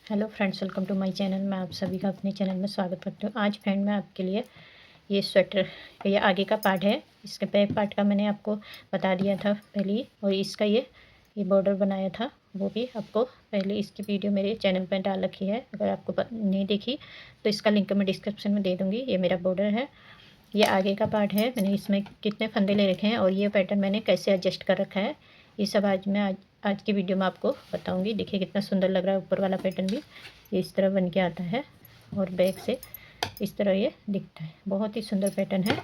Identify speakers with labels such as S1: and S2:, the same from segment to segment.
S1: Hello friends, welcome to my channel. मैं आप सभी का अपने चैनल में स्वागत करती हूँ। आज फ्रेंड मैं आपके लिए ये स्वेटर, ये आगे का पार्ट है। इसके बैक पार्ट का मैंने आपको बता दिया था पहले ही, और इसका ये बॉर्डर बनाया था, वो भी आपको पहले इसकी वीडियो मेरे चैनल पर डाल रखी है। अगर आपको नहीं देखी तो इसका लिंक मैं डिस्क्रिप्शन में दे दूँगी। ये मेरा बॉर्डर है, ये आगे का पार्ट है। मैंने इसमें कितने फंदे ले रखे हैं और ये पैटर्न मैंने कैसे एडजस्ट कर रखा है, ये सब आज की वीडियो में आपको बताऊंगी। देखिए कितना सुंदर लग रहा है। ऊपर वाला पैटर्न भी ये इस तरह बन के आता है और बैक से इस तरह ये दिखता है। बहुत ही सुंदर पैटर्न है।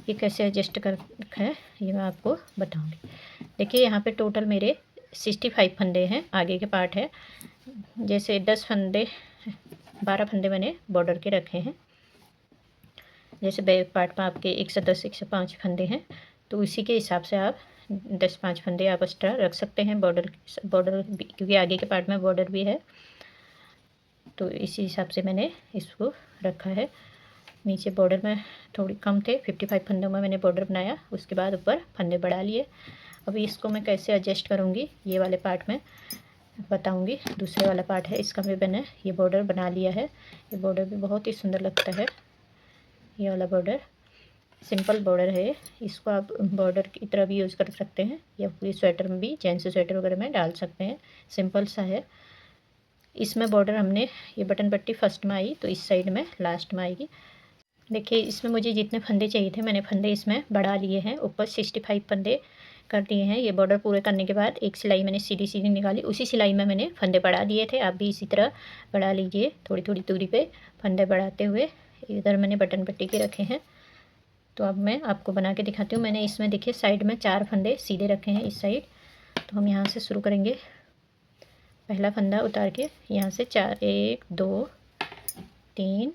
S1: ये कैसे एडजस्ट कर रखा है ये मैं आपको बताऊंगी। देखिए यहाँ पे टोटल मेरे 65 फंदे हैं, आगे के पार्ट है। जैसे 12 फंदे मैंने बॉर्डर के रखे हैं। जैसे बैक पार्ट में आपके 110 105 फंदे हैं, तो इसी के हिसाब से आप 10-5 फंदे आप एक्स्ट्रा रख सकते हैं बॉर्डर क्योंकि आगे के पार्ट में बॉर्डर भी है, तो इसी हिसाब से मैंने इसको रखा है। नीचे बॉर्डर में थोड़ी कम थे, 55 फंदों में मैंने बॉर्डर बनाया, उसके बाद ऊपर फंदे बढ़ा लिए। अभी इसको मैं कैसे एडजस्ट करूँगी ये वाले पार्ट में बताऊँगी। दूसरे वाला पार्ट है, इसका भी मैंने ये बॉर्डर बना लिया है। ये बॉर्डर भी बहुत ही सुंदर लगता है। ये वाला बॉर्डर सिंपल बॉर्डर है, इसको आप बॉर्डर की तरह भी यूज़ कर सकते हैं या पूरी स्वेटर में भी, जेंट्स स्वेटर वगैरह में डाल सकते हैं। सिंपल सा है। इसमें बॉर्डर हमने ये बटन पट्टी फर्स्ट में आई तो इस साइड में लास्ट में आएगी। देखिए इसमें मुझे जितने फंदे चाहिए थे मैंने फंदे इसमें बढ़ा लिए हैं। ऊपर 65 फंदे कर दिए हैं। ये बॉर्डर पूरे करने के बाद एक सिलाई मैंने सीधी सीधी निकाली, उसी सिलाई में मैंने फंदे बढ़ा दिए थे। आप भी इसी तरह बढ़ा लीजिए, थोड़ी थोड़ी दूरी पे फंदे बढ़ाते हुए। इधर मैंने बटन पट्टी के रखे हैं, तो अब मैं आपको बना के दिखाती हूँ। मैंने इसमें देखिए साइड में 4 फंदे सीधे रखे हैं इस साइड, तो हम यहाँ से शुरू करेंगे। पहला फंदा उतार के यहाँ से 4, 1 2 3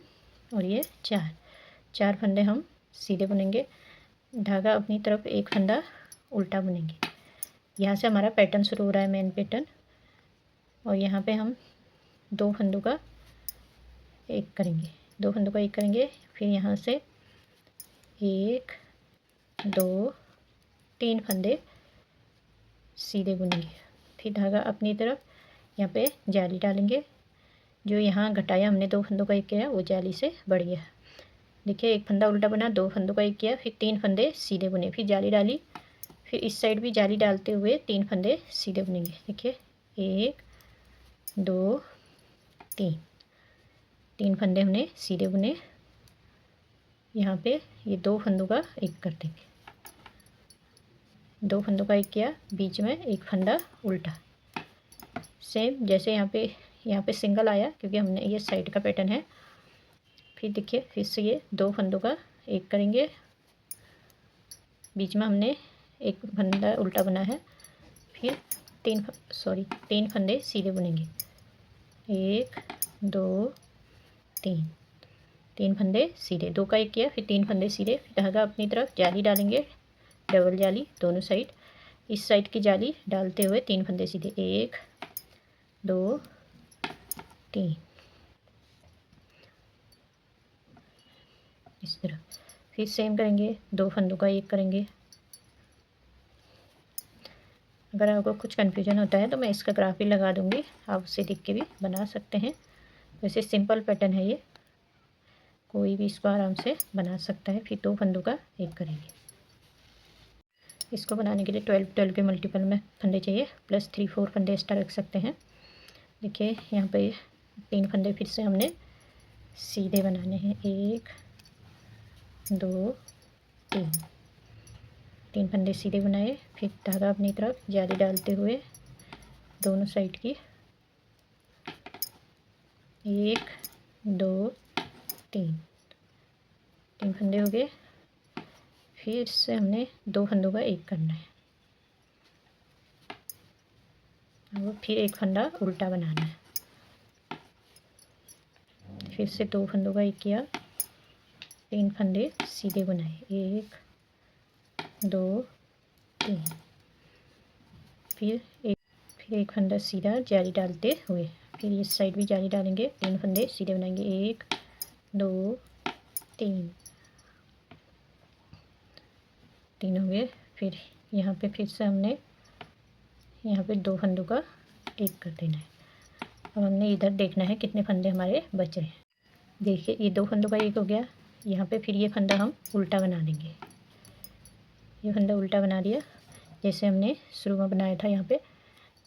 S1: और ये 4 फंदे हम सीधे बुनेंगे। धागा अपनी तरफ एक फंदा उल्टा बुनेंगे। यहाँ से हमारा पैटर्न शुरू हो रहा है, मेन पैटर्न। और यहाँ पे हम 2 फंदों का एक करेंगे, 2 फंदों का एक करेंगे। फिर यहाँ से 1 2 3 फंदे सीधे बुनेंगे। फिर धागा अपनी तरफ यहाँ पे जाली डालेंगे। जो यहाँ घटाया हमने 2 फंदों का एक किया वो जाली से बढ़ गया। देखिए एक फंदा उल्टा बना, 2 फंदों का एक किया, फिर 3 फंदे सीधे बुने, फिर जाली डाली, फिर इस साइड भी जाली डालते हुए 3 फंदे सीधे बुनेंगे। देखिए 1 2 3 फंदे हमने सीधे बुने। यहाँ पे ये 2 फंदों का एक कर देंगे। 2 फंदों का एक किया, बीच में एक फंदा उल्टा। सेम जैसे यहाँ पे सिंगल आया क्योंकि हमने ये साइड का पैटर्न है। फिर देखिए फिर से ये 2 फंदों का एक करेंगे, बीच में हमने एक फंदा उल्टा बना है। फिर 3 फंदे सीधे बुनेंगे। 1 2 3 फंदे सीधे, 2 का एक किया, फिर 3 फंदे सीधे। फिर धागा अपनी तरफ जाली डालेंगे, डबल जाली दोनों साइड। इस साइड की जाली डालते हुए 3 फंदे सीधे, 1 2 3 इस तरह। फिर सेम करेंगे, 2 फंदों का एक करेंगे। अगर आपको कुछ कन्फ्यूजन होता है तो मैं इसका ग्राफ भी लगा दूंगी, आप उससे देख के भी बना सकते हैं। वैसे सिंपल पैटर्न है ये, कोई भी इसको आराम से बना सकता है। फिर 2 फंदों का एक करेंगे। इसको बनाने के लिए 12 के मल्टीपल में फंदे चाहिए, प्लस 3 4 फंदे एक्स्ट्रा रख सकते हैं। देखिए यहाँ पे 3 फंदे फिर से हमने सीधे बनाने हैं। 1 2 3 फंदे सीधे बनाए। फिर धागा अपनी तरफ जाली डालते हुए दोनों साइड की 1 2 3 फंदे हो गए। फिर से हमने 2 फंदों का एक करना है और फिर एक फंदा उल्टा बनाना है। फिर से 2 फंदों का एक किया, 3 फंदे सीधे बनाए, 1 2 3। फिर एक फंदा सीधा जाली डालते हुए, फिर इस साइड भी जाली डालेंगे, 3 फंदे सीधे बनाएंगे, 1 2 3 हो गए। फिर यहाँ पे फिर से हमने यहाँ पे 2 फंदों का एक कर देना है। अब हमने इधर देखना है कितने फंदे हमारे बचे हैं। देखिए ये 2 फंदों का एक हो गया। यहाँ पे फिर ये फंदा हम उल्टा बना देंगे। ये फंदा उल्टा बना दिया जैसे हमने शुरू में बनाया था। यहाँ पे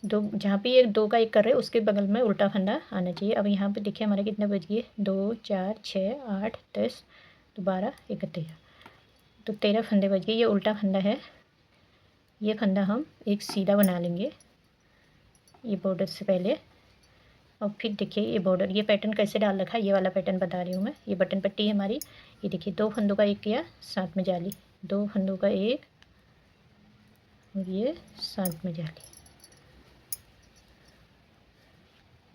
S1: दो, जहाँ पे ये 2 का एक कर रहे हैं उसके बगल में उल्टा फंदा आना चाहिए। अब यहाँ पे देखिए हमारे कितने बच गए, 2 4 6 8 10 12 13, तो 13 फंदे बच गए। ये उल्टा फंदा है, ये फंदा हम एक सीधा बना लेंगे ये बॉर्डर से पहले। और फिर देखिए ये बॉर्डर, ये पैटर्न कैसे डाल रखा है, ये वाला पैटर्न बता रही हूँ मैं। ये बटन पट्टी है हमारी। ये देखिए 2 फंदों का एक किया, साथ में जाली, 2 फंदों का एक और ये साथ में जाली।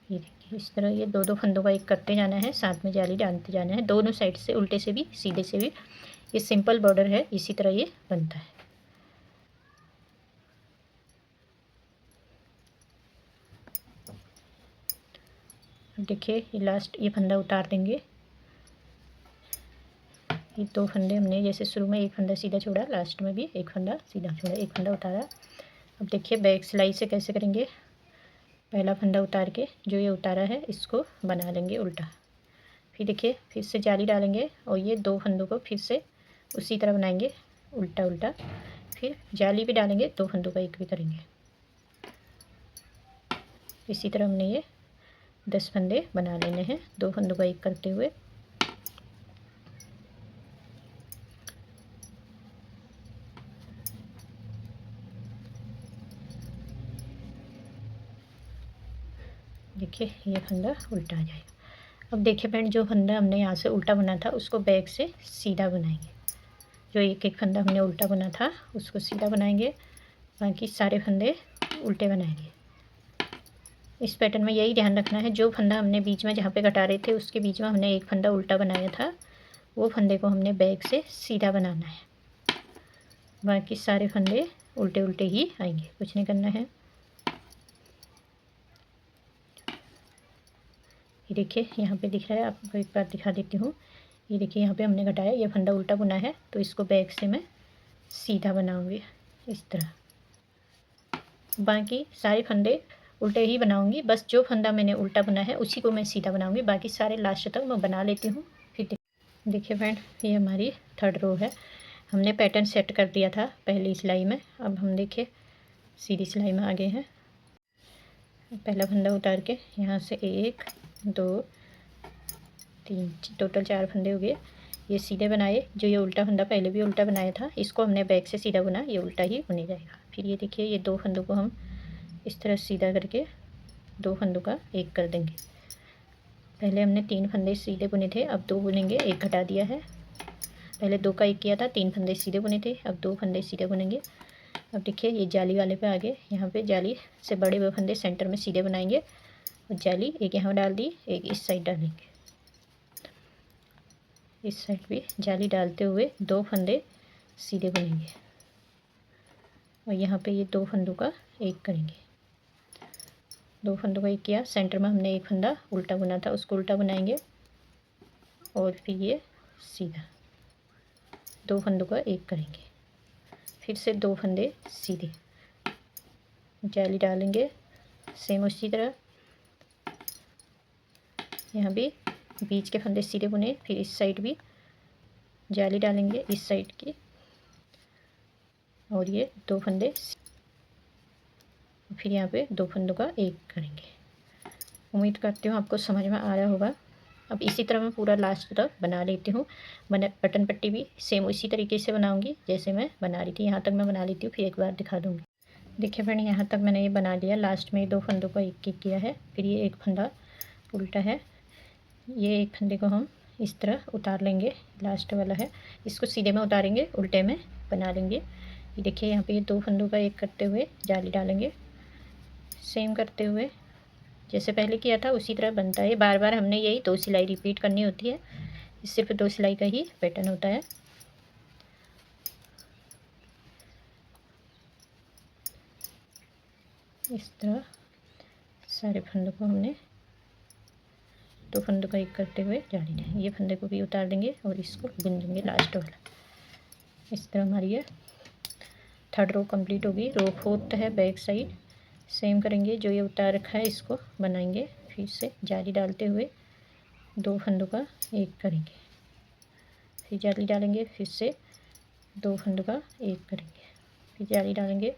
S1: ये देखिए इस तरह ये 2 फंदों का एक करते जाना है, साथ में जाली डालते जाना है, दोनों साइड से, उल्टे से भी सीधे से भी। ये सिंपल बॉर्डर है, इसी तरह ये बनता है। देखिए ये लास्ट ये फंदा उतार देंगे। ये 2 फंदे हमने जैसे शुरू में एक फंदा सीधा छोड़ा, लास्ट में भी एक फंदा सीधा छोड़ा, एक फंदा उतारा। अब देखिए बैक सिलाई से कैसे करेंगे। पहला फंदा उतार के जो ये उतारा है इसको बना लेंगे उल्टा। फिर देखिए फिर से जाली डालेंगे और ये 2 फंदों को फिर से उसी तरह बनाएंगे उल्टा उल्टा। फिर जाली भी डालेंगे, 2 फंदों का एक भी करेंगे। इसी तरह हमने ये 10 फंदे बना लेने हैं, 2 फंदों का एक करते हुए। देखिए ये फंदा उल्टा आ जाएगा। अब देखिए फ्रेंड जो फंदा हमने यहाँ से उल्टा बना था उसको बैक से सीधा बनाएंगे। जो एक एक फंदा हमने उल्टा बना था उसको सीधा बनाएंगे, बाकी सारे फंदे उल्टे बनाएंगे। इस पैटर्न में यही ध्यान रखना है, जो फंदा हमने बीच में जहाँ पे घटा रहे थे उसके बीच में हमने एक फंदा उल्टा बनाया था, वो फंदे को हमने बैक से सीधा बनाना है। बाकी सारे फंदे उल्टे उल्टे ही आएंगे, कुछ नहीं करना है। ये देखिए यहाँ पे दिख रहा है, आपको एक बार दिखा देती हूँ। ये देखिए यहाँ पे हमने घटाया, ये फंदा उल्टा बुना है तो इसको बैक से मैं सीधा बनाऊंगी इस तरह। बाकी सारे फंदे उल्टे ही बनाऊंगी, बस जो फंदा मैंने उल्टा बुना है उसी को मैं सीधा बनाऊंगी, बाकी सारे लास्ट तक मैं बना लेती हूँ। फिर देखिए फ्रेंड ये हमारी 3rd रो है। हमने पैटर्न सेट कर दिया था पहली सिलाई में। अब हम देखिए सीधी सिलाई में आ गए हैं। पहला फंदा उतार के यहाँ से 1 2 3 टोटल 4 फंदे हो गए। ये सीधे बनाए, जो ये उल्टा फंदा पहले भी उल्टा बनाया था इसको हमने बैक से सीधा बुना, ये उल्टा ही बुने जाएगा। फिर ये देखिए ये 2 फंदों को हम इस तरह सीधा करके 2 फंदों का एक कर देंगे। पहले हमने 3 फंदे सीधे बुने थे, अब 2 बुनेंगे, एक घटा दिया है। पहले 2 का एक किया था, 3 फंदे सीधे बुने थे, अब 2 फंदे सीधे बुनेंगे। अब देखिए ये जाली वाले पे आ गए, यहाँ पे जाली से बड़े हुए फंदे सेंटर में सीधे बनाएंगे और जाली एक यहाँ डाल दी, एक इस साइड डालेंगे। इस साइड भी जाली डालते हुए 2 फंदे सीधे बुनेंगे और यहाँ पे ये 2 फंदों का एक करेंगे। 2 फंदों का एक किया, सेंटर में हमने एक फंदा उल्टा बुना था उसको उल्टा बनाएंगे और फिर ये सीधा 2 फंदों का एक करेंगे। फिर से 2 फंदे सीधे, जाली डालेंगे सेम उसी तरह। यहाँ भी बीच के फंदे सीधे बुने, फिर इस साइड भी जाली डालेंगे इस साइड की और ये 2 फंदे, फिर यहाँ पे 2 फंदों का एक करेंगे। उम्मीद करती हूँ आपको समझ में आ रहा होगा। अब इसी तरह मैं पूरा लास्ट तक बना लेती हूँ। बटन पट्टी भी सेम उसी तरीके से बनाऊँगी जैसे मैं बना रही थी। यहाँ तक मैं बना लेती हूँ, फिर एक बार दिखा दूँगी। देखिए फ्रेंड यहाँ तक मैंने ये बना लिया, लास्ट में 2 फंदों का एक एक किया है, फिर ये एक फंदा उल्टा है, ये एक फंदे को हम इस तरह उतार लेंगे, लास्ट वाला है, इसको सीधे में उतारेंगे, उल्टे में बना लेंगे। ये देखिए यहाँ पे ये 2 फंदों का एक करते हुए जाली डालेंगे, सेम करते हुए जैसे पहले किया था उसी तरह बनता है। बार बार हमने यही 2 सिलाई रिपीट करनी होती है, सिर्फ 2 सिलाई का ही पैटर्न होता है। इस तरह सारे फंदों को हमने 2 फंदों का एक करते हुए जाली दें, ये फंदे को भी उतार देंगे और इसको बुन देंगे लास्ट वाला। इस तरह हमारी ये 3rd रो कंप्लीट होगी। रो 4th है बैक साइड, सेम करेंगे, जो ये उतार रखा है इसको बनाएंगे, फिर से जाली डालते हुए 2 फंदों का एक करेंगे, फिर जाली डालेंगे, फिर से 2 फंदों का एक करेंगे, फिर जाली डालेंगे,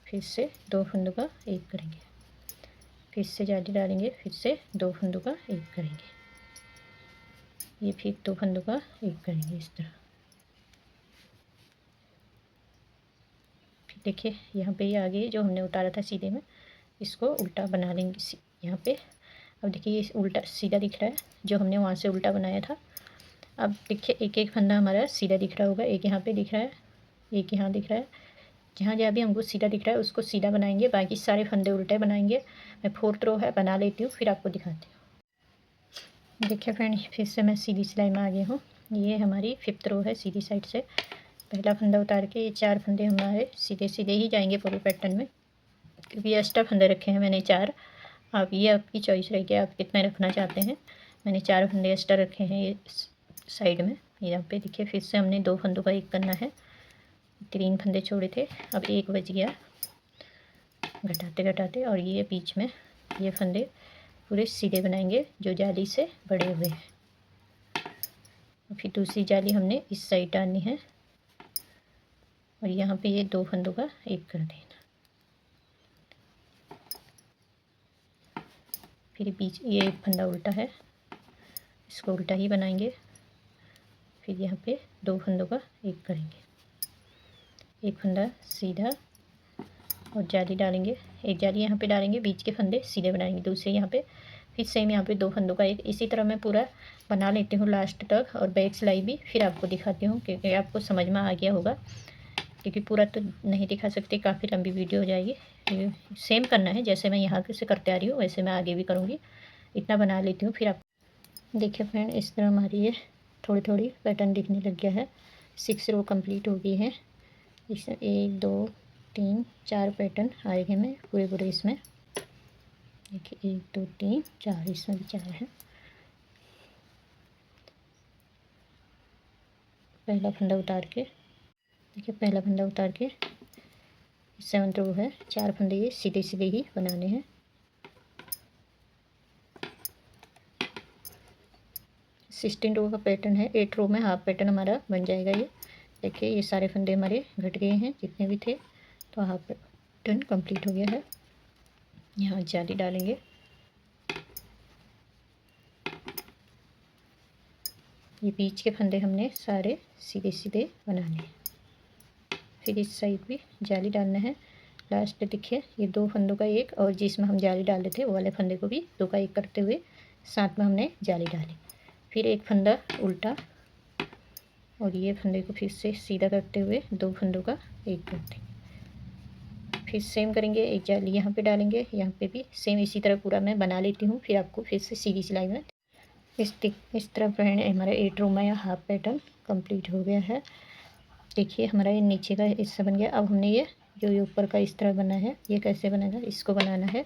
S1: फिर से 2 फंदों का एक करेंगे, फिर से जाली डालेंगे, फिर से 2 फंदों का एक करेंगे, ये फिर 2 फंदों का एक करेंगे इस तरह। फिर देखिए यहाँ पे ये आगे जो हमने उतारा था सीधे में, इसको उल्टा बना लेंगे यहाँ पे। अब देखिए ये उल्टा सीधा दिख रहा है, जो हमने वहाँ से उल्टा बनाया था। अब देखिए एक एक फंदा हमारा सीधा दिख रहा होगा, एक यहाँ पे दिख रहा है, एक यहाँ दिख रहा है। जहाँ जहाँ भी हमको सीधा दिख रहा है उसको सीधा बनाएंगे, बाकी सारे फंदे उल्टे बनाएंगे। मैं 4th रो है बना लेती हूँ, फिर आपको दिखाती हूँ। देखिए फ्रेंड, फिर से मैं सीधी सिलाई में आ गई हूँ। ये हमारी 5th रो है सीधी साइड से। पहला फंदा उतार के ये 4 फंदे हमारे सीधे सीधे ही जाएंगे पूरे पैटर्न में, क्योंकि एक्स्ट्रा फंदे रखे हैं मैंने 4। आप ये आपकी चॉइस रहेगी आप कितने रखना चाहते हैं। मैंने 4 फंदे एक्स्ट्रा रखे हैं ये साइड में। यहाँ पे देखिए फिर से हमने 2 फंदों का एक करना है, 3 फंदे छोड़े थे, अब एक बच गया घटाते घटाते, और ये बीच में ये फंदे पूरे सीधे बनाएंगे जो जाली से बड़े हुए हैं। फिर दूसरी जाली हमने इस साइड डालनी है, और यहाँ पे ये 2 फंदों का एक कर देना। फिर बीच ये एक फंदा उल्टा है, इसको उल्टा ही बनाएंगे। फिर यहाँ पे 2 फंदों का एक करेंगे, एक फंदा सीधा और जाली डालेंगे, एक जाली यहाँ पे डालेंगे, बीच के फंदे सीधे बनाएंगे दूसरे यहाँ पे। फिर सेम यहाँ पे 2 फंदों का एक। इसी तरह मैं पूरा बना लेती हूँ लास्ट तक, और बैक सिलाई भी फिर आपको दिखाती हूँ, क्योंकि आपको समझ में आ गया होगा। क्योंकि पूरा तो नहीं दिखा सकते, काफ़ी लंबी वीडियो हो जाएगी। सेम करना है, जैसे मैं यहाँ से करते आ रही हूँ वैसे मैं आगे भी करूँगी। इतना बना लेती हूँ, फिर आप देखिए फ्रेंड, इस तरह हमारी ये थोड़ी थोड़ी पैटर्न दिखने लग गया है। 6 रो कंप्लीट हो गई है। इसमें 1 2 3 4 पैटर्न आएंगे मैं पूरे पूरे इसमें। देखिए 1 2 3 4, इसमें भी 4 है। पहला फंदा उतार के देखिए, पहला फंदा उतार के 7th रो है, 4 फंदे ये सीधे सीधे ही बनाने हैं। सिक्सटीन रो का पैटर्न है, 8 रो में हाफ पैटर्न हमारा बन जाएगा। ये देखिए ये सारे फंदे हमारे घट गए हैं जितने भी थे, तो हाफ पैटर्न कंप्लीट हो गया है। यहाँ जाली डालेंगे, ये बीच के फंदे हमने सारे सीधे सीधे बनाने हैं। फिर इस साइड भी जाली डालना है। लास्ट पे देखिए ये 2 फंदों का एक, और जिसमें हम जाली डाल रहे थे वो वाले फंदे को भी 2 का एक करते हुए साथ में हमने जाली डाली। फिर एक फंदा उल्टा, और ये फंदे को फिर से सीधा करते हुए 2 फंदों का एक करते हैं। फिर सेम करेंगे, एक जाली यहाँ पे डालेंगे, यहाँ पे भी सेम इसी तरह पूरा मैं बना लेती हूँ, फिर आपको फिर से सीधी सिलाई में इस तरह फ्रेंड हमारा 8 रो में हाफ पैटर्न कंप्लीट हो गया है। देखिए हमारा ये नीचे का हिस्सा बन गया। अब हमने ये जो ये ऊपर का इस तरह बना है, ये कैसे बनेगा, इसको बनाना है।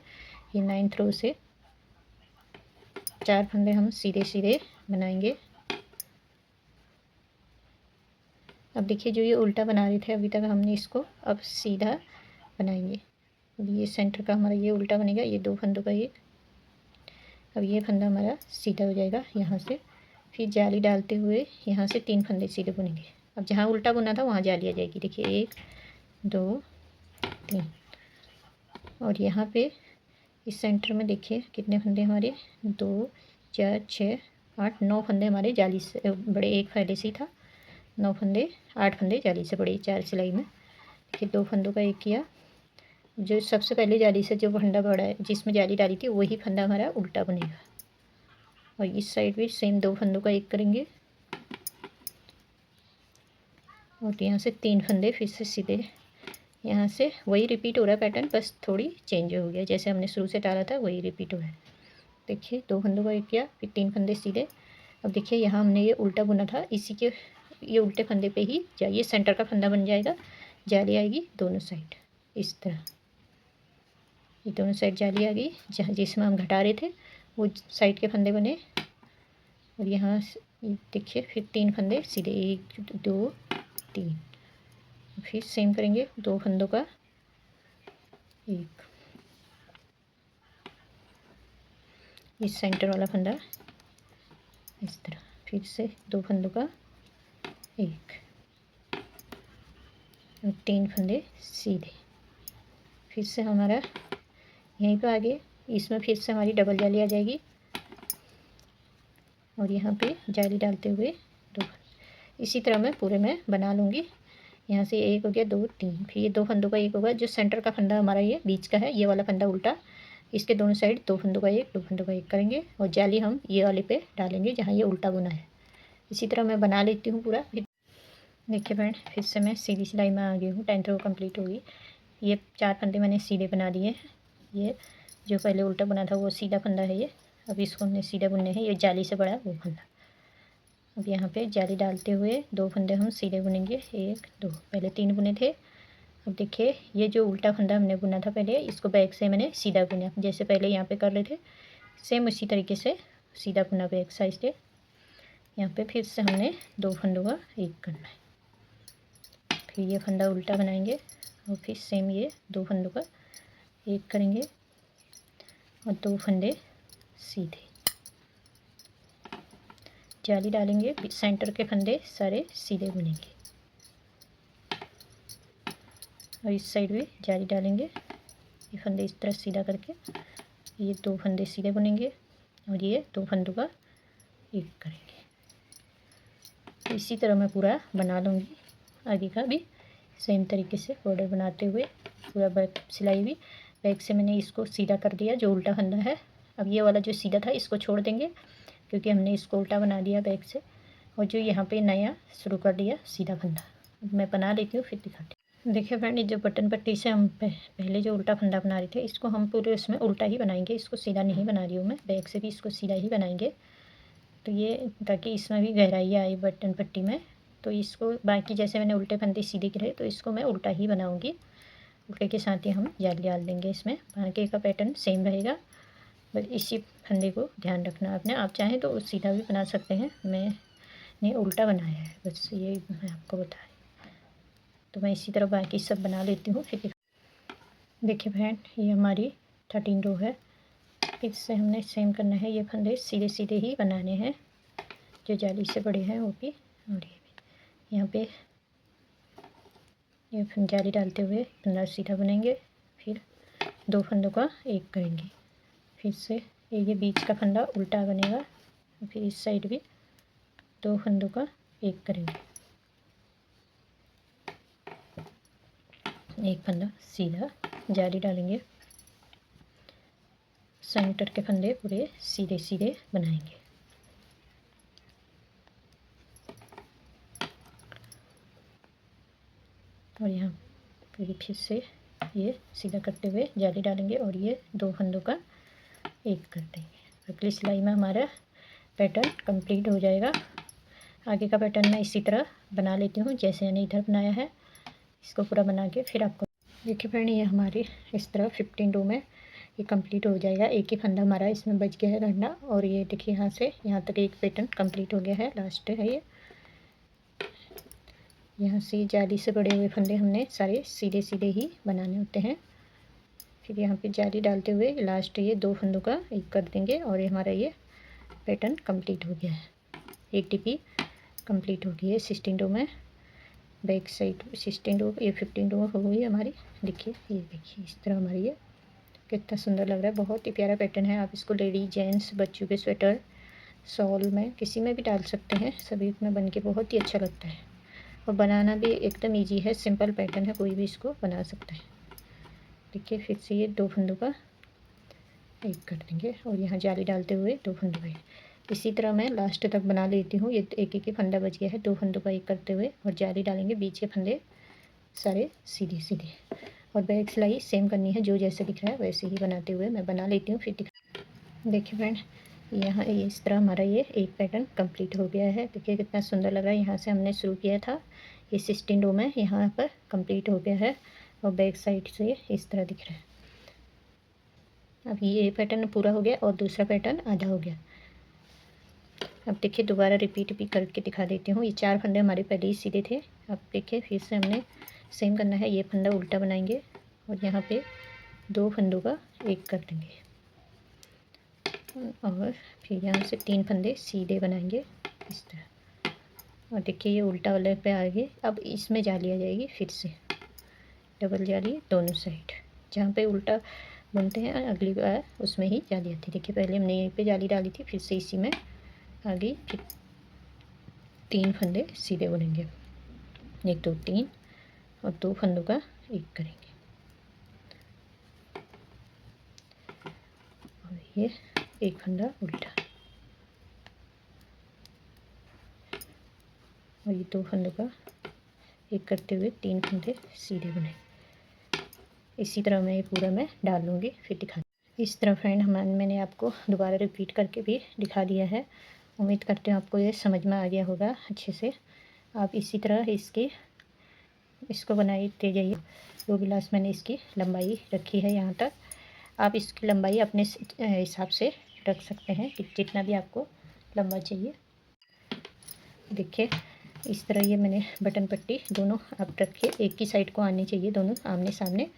S1: ये 9th रो से 4 फंदे हम सीधे सीधे बनाएंगे। अब देखिए जो ये उल्टा बना रहे थे अभी तक, हमने इसको अब सीधा बनाएंगे। अब ये सेंटर का हमारा ये उल्टा बनेगा, ये 2 फंदों का एक। अब ये फंदा हमारा सीधा हो जाएगा यहाँ से। फिर जाली डालते हुए यहाँ से 3 फंदे सीधे बुनेंगे। अब जहाँ उल्टा बुना था वहाँ जाली आ जाएगी। देखिए 1 2 3, और यहाँ पे इस सेंटर में देखिए कितने फंदे हमारे, 2 4 6 8 9 फंदे हमारे जाली से बड़े, एक फायदे से ही था 9 फंदे, 8 फंदे जाली से बड़े 4 सिलाई में। देखिए 2 फंदों का एक किया। जो सबसे पहले जाली से जो फंदा बड़ा है जिसमें जाली डाली थी वही फंदा हमारा उल्टा बनेगा। और इस साइड भी सेम 2 फंदों का एक करेंगे, और यहाँ से 3 फंदे फिर से सीधे। यहाँ से वही रिपीट हो रहा है पैटर्न, बस थोड़ी चेंज हो गया, जैसे हमने शुरू से डाला था वही रिपीट हो रहा है। देखिए 2 फंदों का एक किया, फिर 3 फंदे सीधे। अब देखिए यहाँ हमने ये उल्टा बुना था, इसी के ये उल्टे फंदे पे ही ये सेंटर का फंदा बन जाएगा। जाली आएगी दोनों साइड इस तरह, ये दोनों साइड जाली आ गई। जहाँ जिसमें हम घटा रहे थे वो साइड के फंदे बने। और यहाँ देखिए फिर 3 फंदे सीधे, 1 2 3। फिर सेम करेंगे 2 फंदों का एक। इस सेंटर वाला फंदा इस तरह, फिर से 2 फंदों का 1 और 3 फंदे सीधे। फिर से हमारा यहीं पे आगे इसमें फिर से हमारी डबल जाली आ जाएगी और यहाँ पे जाली डालते हुए 2। इसी तरह मैं पूरे में बना लूँगी। यहाँ से 1 हो गया, 2, 3, फिर ये 2 फंदों का 1 होगा। जो सेंटर का फंदा हमारा ये बीच का है, ये वाला फंदा उल्टा, इसके दोनों साइड 2 फंदों का 1, 2 फंदों का 1 करेंगे और जाली हम ये वाले पे डालेंगे जहाँ ये उल्टा बुना है। इसी तरह मैं बना लेती हूँ पूरा। देखिए फ्रेंड, फिर से मैं सीधी सिलाई में आ गई हूँ। 10th रो कंप्लीट होगी। ये 4 फंदे मैंने सीधे बना दिए हैं। ये जो पहले उल्टा बना था वो सीधा फंदा है ये। अब इसको हमने सीधा बुनने हैं। ये जाली से बड़ा वो फंदा। अब यहाँ पे जाली डालते हुए 2 फंदे हम सीधे बुनेंगे। 1, 2, पहले 3 बुने थे। अब देखिए ये जो उल्टा फंदा हमने बुना था पहले, इसको बैक से मैंने सीधा बुना, जैसे पहले यहाँ पे कर रहे थे सेम उसी तरीके से सीधा बुना बैक साइड से। यहाँ पे फिर से हमने 2 फंदों का 1 करना है। फिर ये फंदा उल्टा बनाएंगे और फिर सेम ये 2 फंदों का 1 करेंगे और 2 फंदे सीधे जाली डालेंगे। सेंटर के फंदे सारे सीधे बुनेंगे और इस साइड भी जाली डालेंगे। ये फंदे इस तरह सीधा करके ये 2 फंदे सीधे बुनेंगे और ये 2 फंदों का 1 करेंगे। इसी तरह मैं पूरा बना लूँगी। आगे का भी सेम तरीके से बॉर्डर बनाते हुए पूरा बैक सिलाई भी। बैक से मैंने इसको सीधा कर दिया जो उल्टा फंदा है। अब ये वाला जो सीधा था इसको छोड़ देंगे क्योंकि हमने इसको उल्टा बना दिया बैक से, और जो यहाँ पे नया शुरू कर दिया सीधा फंदा। अब मैं बना लेती हूँ फिर दिखाती हूँ। देखिए फ्रेंड, जो बटन पट्टी से हम पहले जो उल्टा फंदा बना रहे थे इसको हम पूरे उसमें उल्टा ही बनाएंगे। इसको सीधा नहीं बना रही हूँ मैं, बैक से भी इसको सीधा ही बनाएंगे। तो ये ताकि इसमें भी गहराई आए बटन पट्टी में। तो इसको बाकी जैसे मैंने उल्टे फंदे सीधे करे तो इसको मैं उल्टा ही बनाऊँगी। उल्टे के साथ ही हम जाली डाल देंगे इसमें। बाकी का पैटर्न सेम रहेगा, बस इसी फंदे को ध्यान रखना आपने। आप चाहें तो सीधा भी बना सकते हैं, मैंने उल्टा बनाया है, बस ये मैं आपको बता रही। तो मैं इसी तरह बाकी सब बना लेती हूँ फिर। देखिए फ्रेंड, ये हमारी 13 रो है। इससे हमने सेम करना है। ये फंदे सीधे सीधे ही बनाने हैं, जो जाली से बड़े हैं वो भी और ये भी। यहाँ पे ये जाली डालते हुए फंदा सीधा बुनेंगे, फिर 2 फंदों का 1 करेंगे। फिर से ये बीच का फंदा उल्टा बनेगा, फिर इस साइड भी 2 फंदों का 1 करेंगे। 1 फंदा सीधा जाली डालेंगे। सेंटर के फंदे पूरे सीधे सीधे बनाएंगे। और यहाँ फिर से ये सीधा करते हुए जाली डालेंगे और ये 2 फंदों का 1 कर देंगे। अगली सिलाई में हमारा पैटर्न कंप्लीट हो जाएगा। आगे का पैटर्न मैं इसी तरह बना लेती हूँ जैसे मैंने इधर बनाया है। इसको पूरा बना के फिर आपको देखिए फ्रेंड, ये हमारी इस तरह 15 रो में ये कंप्लीट हो जाएगा। एक ही फंदा हमारा इसमें बच गया है गढ़ना, और ये देखिए यहाँ से यहाँ तक एक पैटर्न कंप्लीट हो गया है। लास्ट है ये। यहाँ से जाली से बड़े हुए फंदे हमने सारे सीधे सीधे ही बनाने होते हैं। फिर यहाँ पे जाली डालते हुए लास्ट ये 2 फंदों का 1 कर देंगे और ये हमारा ये पैटर्न कंप्लीट हो गया है। एक टिपी कंप्लीट हो गई है 16 रो में। बैक साइड 16 रो, ये 15 रो हो गई हमारी। देखिए, ये देखिए इस तरह हमारी ये कितना सुंदर लग रहा है। बहुत ही प्यारा पैटर्न है। आप इसको लेडीज, जेंट्स, बच्चों के स्वेटर, शॉल में किसी में भी डाल सकते हैं। सभी में बन के बहुत ही अच्छा लगता है और बनाना भी एकदम ईजी है। सिंपल पैटर्न है, कोई भी इसको बना सकता है। देखिए, फिर से ये 2 फंदों का 1 कर देंगे और यहाँ जाली डालते हुए 2 फंदों का 1। इसी तरह मैं लास्ट तक बना लेती हूँ। ये एक ही फंदा बच गया है, 2 फंदों का 1 करते हुए और जाली डालेंगे। बीच के फंदे सारे सीधे सीधे और बैक सिलाई सेम करनी है। जो जैसे दिख रहा है वैसे ही बनाते हुए मैं बना लेती हूँ फिर देखिए फ्रेंड, यहाँ इस तरह हमारा ये एक पैटर्न कंप्लीट हो गया है। देखिए कितना सुंदर लग रहा है। यहाँ से हमने शुरू किया था, ये 16 रो में यहाँ पर कंप्लीट हो गया है और बैक साइड से इस तरह दिख रहा है। अब ये पैटर्न पूरा हो गया और दूसरा पैटर्न आधा हो गया। अब देखिए दोबारा रिपीट भी करके दिखा देती हूँ। ये 4 फंदे हमारे पहले ही सीधे थे। अब देखिए फिर से हमने सेम करना है। ये फंदा उल्टा बनाएंगे और यहाँ पे 2 फंदों का 1 कर देंगे। और फिर यहाँ से 3 फंदे सीधे बनाएंगे इस तरह। और देखिए ये उल्टा वाले पे आ गए। अब इसमें जाली आ जाएगी फिर से, डबल जाली दोनों साइड। जहाँ पे उल्टा बुनते हैं अगली बार उसमें ही जाली आती है। देखिए पहले हमने यहीं पे जाली डाली थी, फिर से इसी में आ गई। फिर 3 फंदे सीधे बुनेंगे, 1 2 3, और 2 फंदों का एक करेंगे। और ये एक फंदा उल्टा, और ये 2 फंदों का एक करते हुए 3 फंदे सीधे बुने। इसी तरह मैं ये पूरा मैं डाल लूँगी, फिर दिखा। इस तरह फ्रेंड मैंने आपको दोबारा रिपीट करके भी दिखा दिया है। उम्मीद करते हैं आपको ये समझ में आ गया होगा अच्छे से। आप इसी तरह इसको बनाते जाइए। 2 गिलास मैंने इसकी लंबाई रखी है यहाँ तक। आप इसकी लंबाई अपने हिसाब से रख सकते हैं कि जितना भी आपको लंबा चाहिए। देखिए इस तरह ये मैंने बटन पट्टी दोनों आप रखे, एक ही साइड को आनी चाहिए, दोनों आमने सामने।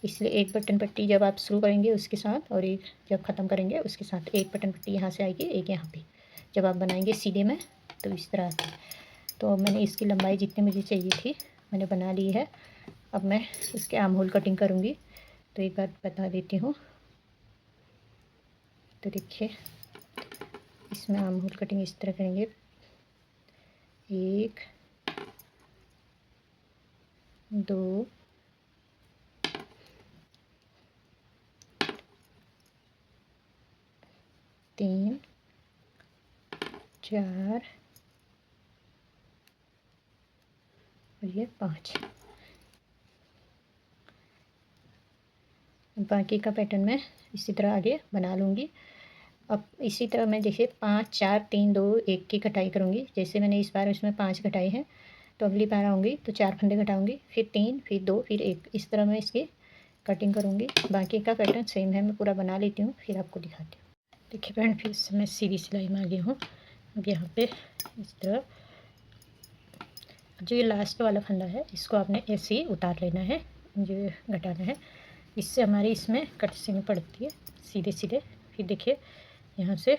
S1: इसलिए एक बटन पट्टी जब आप शुरू करेंगे उसके साथ, और एक जब ख़त्म करेंगे उसके साथ, एक बटन पट्टी यहाँ से आएगी, एक यहाँ पे। जब आप बनाएंगे सीधे में तो इस तरह आती है। तो मैंने इसकी लंबाई जितनी मुझे चाहिए थी मैंने बना ली है। अब मैं इसके आर्म होल कटिंग करूँगी, तो एक बार बता देती हूँ। तो देखिए इसमें आर्म होल कटिंग इस तरह करेंगे, 1 2 3 4 और ये 5। बाकी का पैटर्न मैं इसी तरह आगे बना लूँगी। अब इसी तरह मैं जैसे 5 4 3 2 1 की कटाई करूँगी। जैसे मैंने इस बार इसमें 5 घटाए हैं, तो अगली बार आऊँगी तो 4 फंदे घटाऊँगी, फिर 3 फिर 2 फिर 1। इस तरह मैं इसकी कटिंग करूँगी। बाकी का पैटर्न सेम है, मैं पूरा बना लेती हूँ फिर आपको दिखाती हूँ। देखिए फ्रेंड फिर से मैं सीधी सिलाई में आ गई हूँ। अब यहाँ पे इस तरह जो ये लास्ट वाला फंदा है इसको आपने ऐसे ही उतार लेना है, जो घटाना है। इससे हमारी इसमें कटिंग पड़ती है सीधे सीधे। फिर देखिए यहाँ से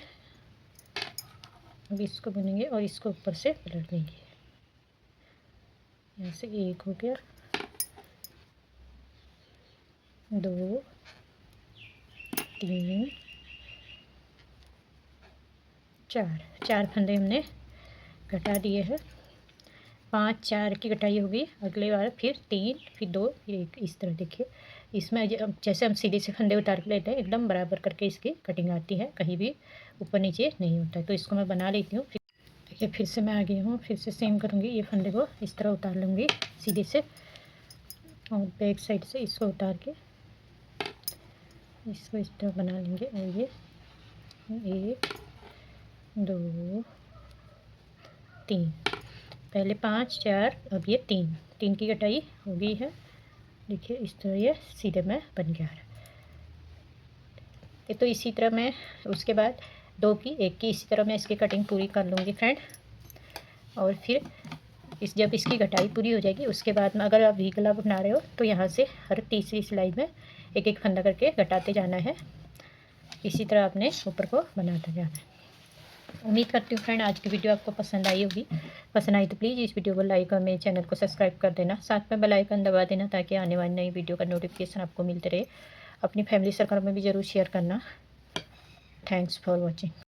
S1: अब इसको बुनेंगे और इसको ऊपर से पलट देंगे। यहाँ से 1 हो गया, 2 3 4 फंदे हमने घटा दिए हैं। 5 4 की कटाई होगी, अगले बार फिर 3 फिर 2 फिर 1। इस तरह देखिए इसमें जैसे हम सीधे से फंदे उतार के लेते हैं एकदम बराबर करके इसकी कटिंग आती है, कहीं भी ऊपर नीचे नहीं होता है। तो इसको मैं बना लेती हूँ। देखिए फिर से मैं आ गई हूँ, फिर से सेम करूँगी। ये फंदे को इस तरह उतार लूँगी सीधे से, और बैक साइड से इसको उतार के इसको इस तरह बना लेंगे। और ये 1 2 3, पहले 5 4, अब ये 3 की कटाई हो गई है। देखिए इस तरह ये सीधे में बन गया है। ये तो इसी तरह मैं उसके बाद 2 की 1 की इसी तरह मैं इसकी कटिंग पूरी कर लूँगी फ्रेंड। और फिर जब इसकी कटाई पूरी हो जाएगी उसके बाद में अगर आप वी गला बना रहे हो तो यहाँ से हर तीसरी सिलाई में एक एक फंदा करके घटाते जाना है। इसी तरह आपने ऊपर को बनाते जाना है। उम्मीद करती हूँ फ्रेंड आज की वीडियो आपको पसंद आई होगी। पसंद आई तो प्लीज़ इस वीडियो को लाइक और मेरे चैनल को सब्सक्राइब कर देना, साथ में बेल आइकन दबा देना ताकि आने वाली नई वीडियो का नोटिफिकेशन आपको मिलते रहे। अपनी फैमिली सर्कल में भी ज़रूर शेयर करना। Thanks for watching.